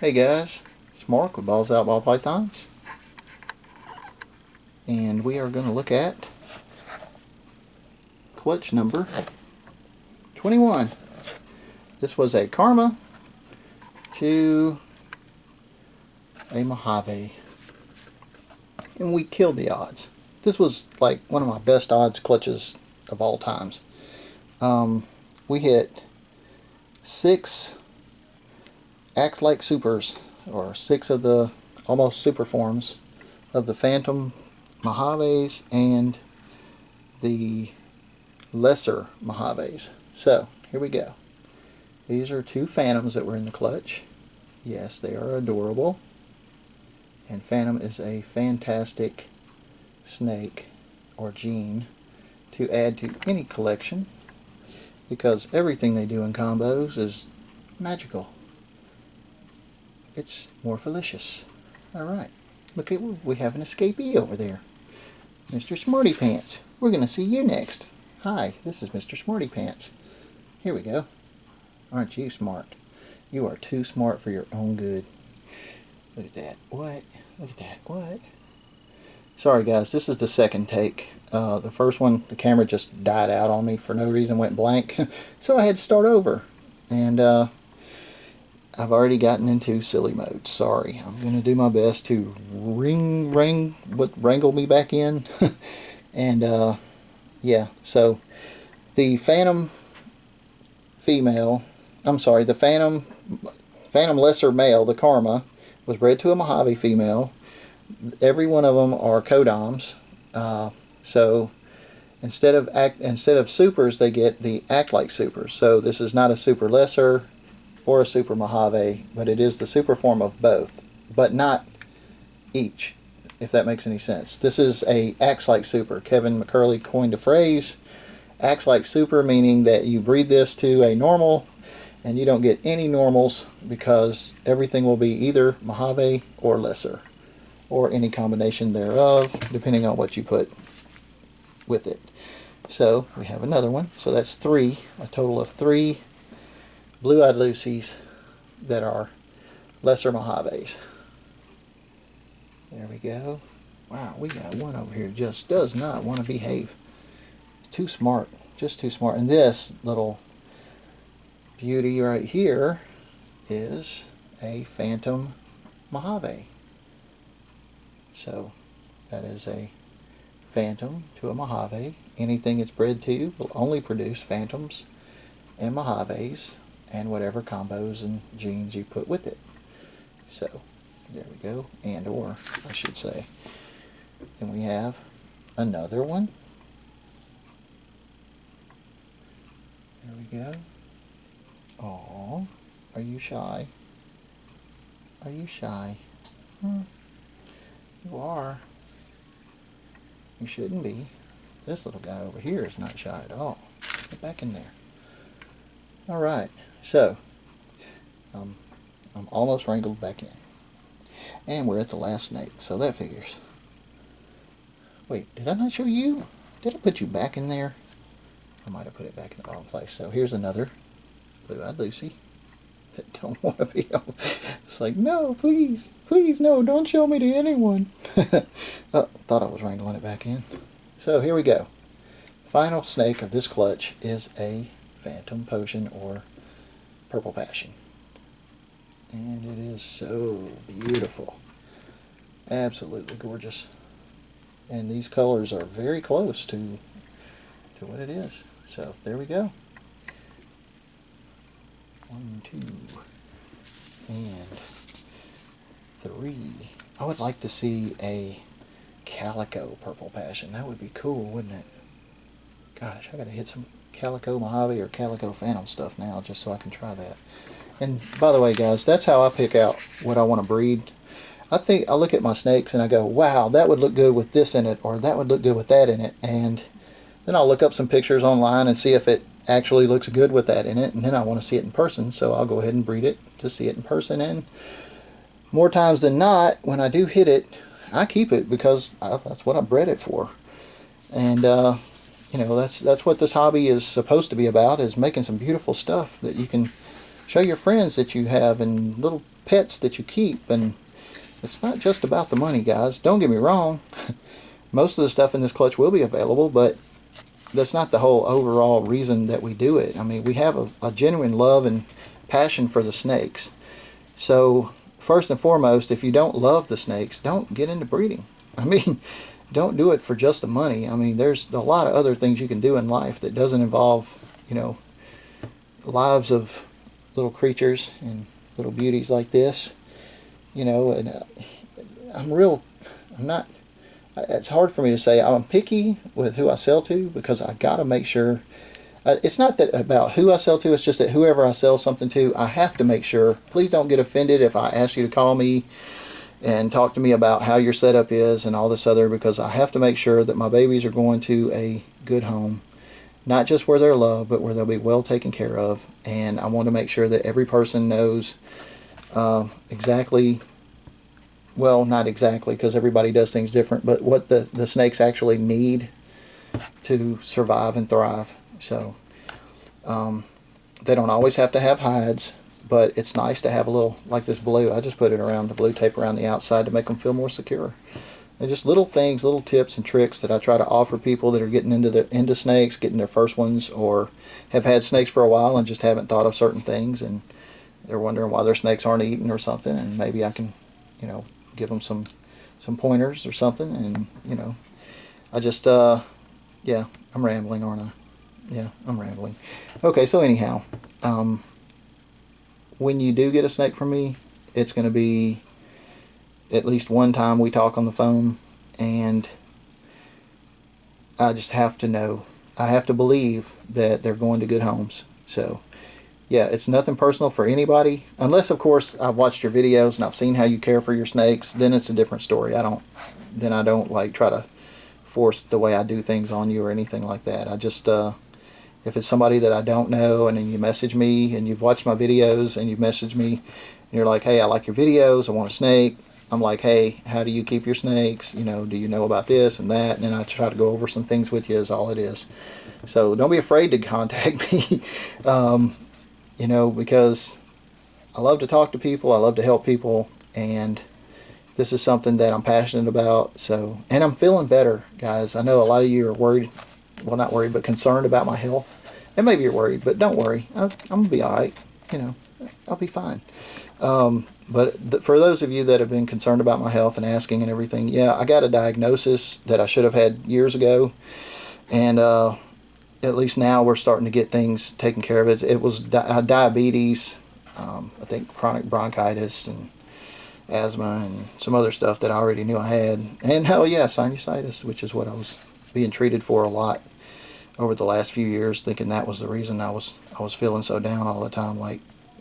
Hey guys, it's Mark with Balls Out Ball Pythons, and we are going to look at clutch number 21. This was a Karma to a Mojave, and we killed the odds. This was like one of my best odds clutches of all times. We hit 6 Act Like Supers, or 6 of the almost super forms of the Phantom Mojaves and the lesser Mojaves. So here we go. These are 2 Phantoms that were in the clutch. Yes, they are adorable, and Phantom is a fantastic snake or gene to add to any collection, because everything they do in combos is magical. It's morpholicious. Alright, look at, we have an escapee over there. Mr. Smarty Pants. We're going to see you next. Hi, this is Mr. Smarty Pants. Here we go. Aren't you smart? You are too smart for your own good. Look at that. What? Look at that. What? Sorry guys, this is the second take. The first one, the camera just died out on me for no reason, went blank. So I had to start over. And I've already gotten into silly mode. Sorry. I'm going to do my best to wrangle me back in. And yeah, so the Phantom female, I'm sorry, the Phantom lesser male, the Karma, was bred to a Mojave female. Every one of them are codoms. So instead of supers, they get the Act Like Supers. So this is not a super lesser or a super Mojave, but it is the super form of both, but not each, if that makes any sense. This is a acts like super. Kevin McCurley coined a phrase, acts like super, meaning that you breed this to a normal and you don't get any normals, because everything will be either Mojave or lesser, or any combination thereof, depending on what you put with it. So we have another one. So that's 3, a total of 3 blue-eyed Lucies that are lesser Mojaves. There we go. Wow, we got one over here just does not want to behave. It's too smart, just too smart. And this little beauty right here is a Phantom Mojave. So that is a Phantom to a Mojave. Anything it's bred to will only produce Phantoms and Mojaves, and whatever combos and genes you put with it. So there we go, and or I should say. Then we have another one. There we go. Oh, are you shy? Are you shy? You are. You shouldn't be. This little guy over here is not shy at all. Get back in there. Alright, so I'm almost wrangled back in. And we're at the last snake, so that figures. Wait, did I not show you? Did I put you back in there? I might have put it back in the wrong place. So here's another blue-eyed Lucy that don't want to be on. It's like, no, please, please, no, don't show me to anyone. Oh, thought I was wrangling it back in. So here we go. Final snake of this clutch is a Phantom Potion or Purple Passion. And it is so beautiful. Absolutely gorgeous. And these colors are very close to what it is. So there we go. 1, 2, and 3. I would like to see a Calico Purple Passion. That would be cool, wouldn't it? Gosh, I gotta hit some Calico Mojave or Calico Phantom stuff now, just so I can try that. And by the way guys, that's how I pick out what I want to breed. I look at my snakes and I go, wow, that would look good with this in it, or that would look good with that in it, and then I'll look up some pictures online and see if it actually looks good with that in it, and then I want to see it in person, so I'll go ahead and breed it to see it in person. And more times than not, when I do hit it, I keep it, because that's what I bred it for. And you know, that's what this hobby is supposed to be about, is making some beautiful stuff that you can show your friends that you have and little pets that you keep. And it's not just about the money, guys. Don't get me wrong. Most of the stuff in this clutch will be available, but that's not the whole overall reason that we do it. I mean, we have a genuine love and passion for the snakes. So first and foremost, if you don't love the snakes, don't get into breeding. I mean, don't do it for just the money. I mean, there's a lot of other things you can do in life that doesn't involve, you know, lives of little creatures and little beauties like this. You know, and I'm not, it's hard for me to say I'm picky with who I sell to, because I got to make sure, it's not that about who I sell to, it's just that whoever I sell something to, I have to make sure. Please don't get offended if I ask you to call me and talk to me about how your setup is and all this other, because I have to make sure that my babies are going to a good home, not just where they're loved, but where they'll be well taken care of. And I want to make sure that every person knows exactly, well, not exactly, because everybody does things different, but what the snakes actually need to survive and thrive. So they don't always have to have hides, but it's nice to have a little, like this blue. I just put it around, the blue tape around the outside to make them feel more secure. They're just little things, little tips and tricks that I try to offer people that are getting into snakes, getting their first ones, or have had snakes for a while and just haven't thought of certain things, and they're wondering why their snakes aren't eating or something. And maybe I can, you know, give them some pointers or something. And you know, I just yeah, I'm rambling, aren't I? Yeah, I'm rambling. Okay, so anyhow, when you do get a snake from me, it's going to be at least one time we talk on the phone, and I just have to know, I have to believe that they're going to good homes. So yeah, it's nothing personal for anybody, unless of course I've watched your videos and I've seen how you care for your snakes. Then it's a different story. I don't like try to force the way I do things on you or anything like that. I just if it's somebody that I don't know, and then you message me and you've watched my videos and you've messaged me and you're like, hey, I like your videos, I want a snake. I'm like, hey, how do you keep your snakes? You know, do you know about this and that? And then I try to go over some things with you, is all it is. So don't be afraid to contact me, you know, because I love to talk to people. I love to help people. And this is something that I'm passionate about. So, and I'm feeling better, guys. I know a lot of you are worried, well, not worried, but concerned about my health. And maybe you're worried, but don't worry. I'm going to be all right. You know, I'll be fine. But for those of you that have been concerned about my health and asking and everything, yeah, I got a diagnosis that I should have had years ago. And at least now we're starting to get things taken care of. It was diabetes, I think chronic bronchitis and asthma and some other stuff that I already knew I had. And hell yeah, sinusitis, which is what I was being treated for a lot over the last few years, thinking that was the reason I was feeling so down all the time. Like,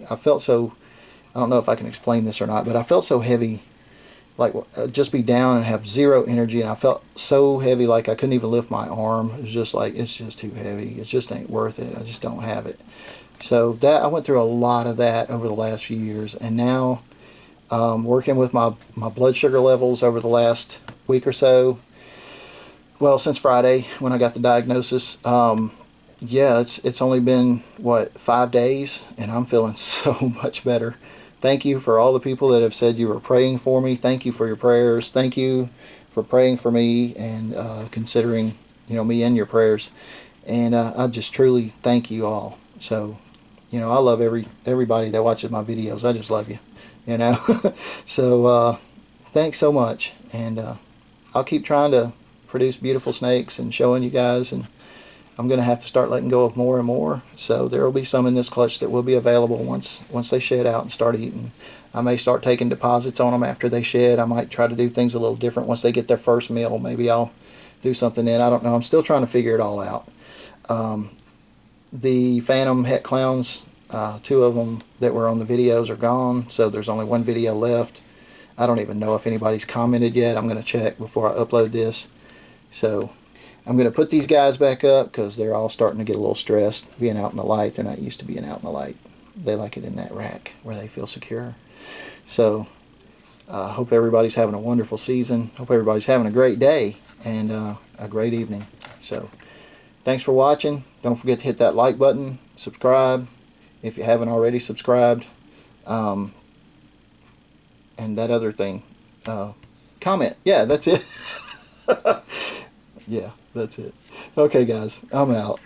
I felt so, I don't know if I can explain this or not, but I felt so heavy, like just be down and have zero energy, and I felt so heavy like I couldn't even lift my arm. It was just like, it's just too heavy. It just ain't worth it. I just don't have it. So that, I went through a lot of that over the last few years, and now working with my blood sugar levels over the last week or so, well, since Friday when I got the diagnosis, yeah, it's only been, what, 5 days, and I'm feeling so much better. Thank you for all the people that have said you were praying for me. Thank you for your prayers. Thank you for praying for me and considering, you know, me in your prayers. And I just truly thank you all. So, you know, I love everybody that watches my videos. I just love you, you know. So thanks so much. And I'll keep trying to produce beautiful snakes and showing you guys, and I'm going to have to start letting go of more and more. So there will be some in this clutch that will be available once they shed out and start eating. I may start taking deposits on them after they shed. I might try to do things a little different once they get their first meal. Maybe I'll do something then. I don't know. I'm still trying to figure it all out. The Phantom Het Clowns, 2 of them that were on the videos are gone, so there's only 1 video left. I don't even know if anybody's commented yet. I'm going to check before I upload this. So I'm going to put these guys back up because they're all starting to get a little stressed being out in the light. They're not used to being out in the light. They like it in that rack where they feel secure. So I hope everybody's having a wonderful season. Hope everybody's having a great day and a great evening. So thanks for watching. Don't forget to hit that like button, subscribe, if you haven't already subscribed. And that other thing. Comment. Yeah, that's it. Yeah, that's it. Okay, guys, I'm out.